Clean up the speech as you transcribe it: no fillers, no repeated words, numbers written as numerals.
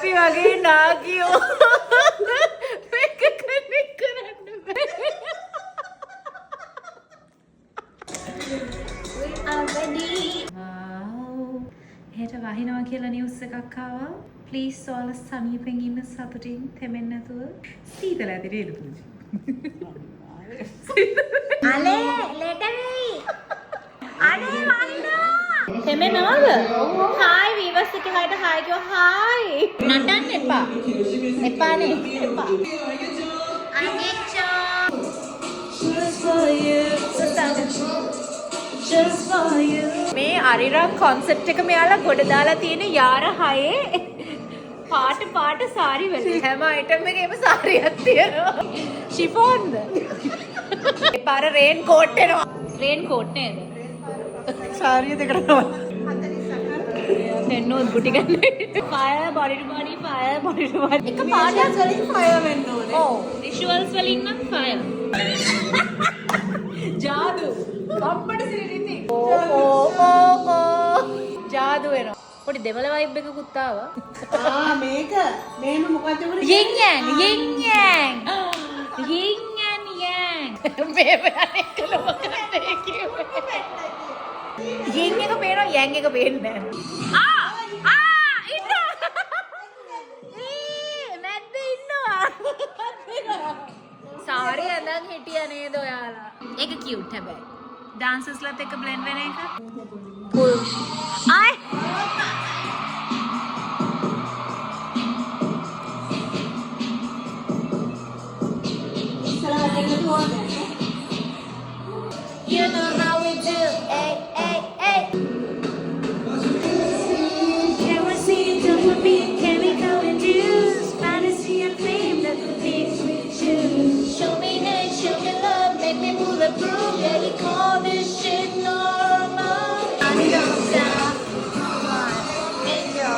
අපි වගේ නාගියෝ මේක කනෙක් කරන්න බෑ. හෙට වහිනවා කියලා නිවුස් එකක් ආවා. ප්ලීස් ඔයාලා සමීපෙන් ඉන්න සතුටින් තෙමෙන්නේ නැතුව. සීතල ඇති නේද පුංචි? අනේ ලෙඩ වෙයි. අනේ වහිනවා. තෙමෙනවද? හායි වීවර්ස් එක හයිට හායි කියෝ හායි. නටන්න එපා. එපානේ. එපා. අනිච්චෝ. මේ අරිරම් කොන්සෙප්ට් එක මෙයාලා ගොඩ දාලා තියෙන යාර 6 පාට සාරි වල හැම අයිටම් එකේම සාරියක් තියෙනවා. ෂිෆෝන්ද? ඒ පාර රේන් කෝට් එනවා. රේන් කෝට් නේද? සාරිය දෙකට තමයි. 40 දෙන්නොත් ගුටි ගන්න. fire body to body fire body to body. එක පාටයක් වලින් fire වෙන්න ඕනේ. ඔව්. visuals වලින් නම් fire. ජාදු. අප්පට සිරිති. ඕ ජාදු වෙනවා. පොඩි දෙමළ වයිබ් එකකුත් ආවා. මේක මේම මොකද උනේ? යෙන් yang යෙන් yang මේ වෙලාවේ කළොම කරන්නේ කිව්වේ. යෙන් එක පේනවා yang එක පේන්නේ නැහැ. ඉන්න. මැද්ද ඉන්නවා. සාරි ඇඳන් හිටියා නේද ඔයාලා? ඒක කියුට් හැබැයි. ඩාන්සර්ස්ලාත් එක්ක බ්ලෙන්ඩ් වෙන එක. පුල්. ආයි. You know how we do. Hey, hey, hey. Kerosene, dopamine, chemical induced fantasy and fame that the things we choose. Show me hate, show me love, make me bulletproof. Yeah, you call this shit normal. I don't stop. Come on, and go.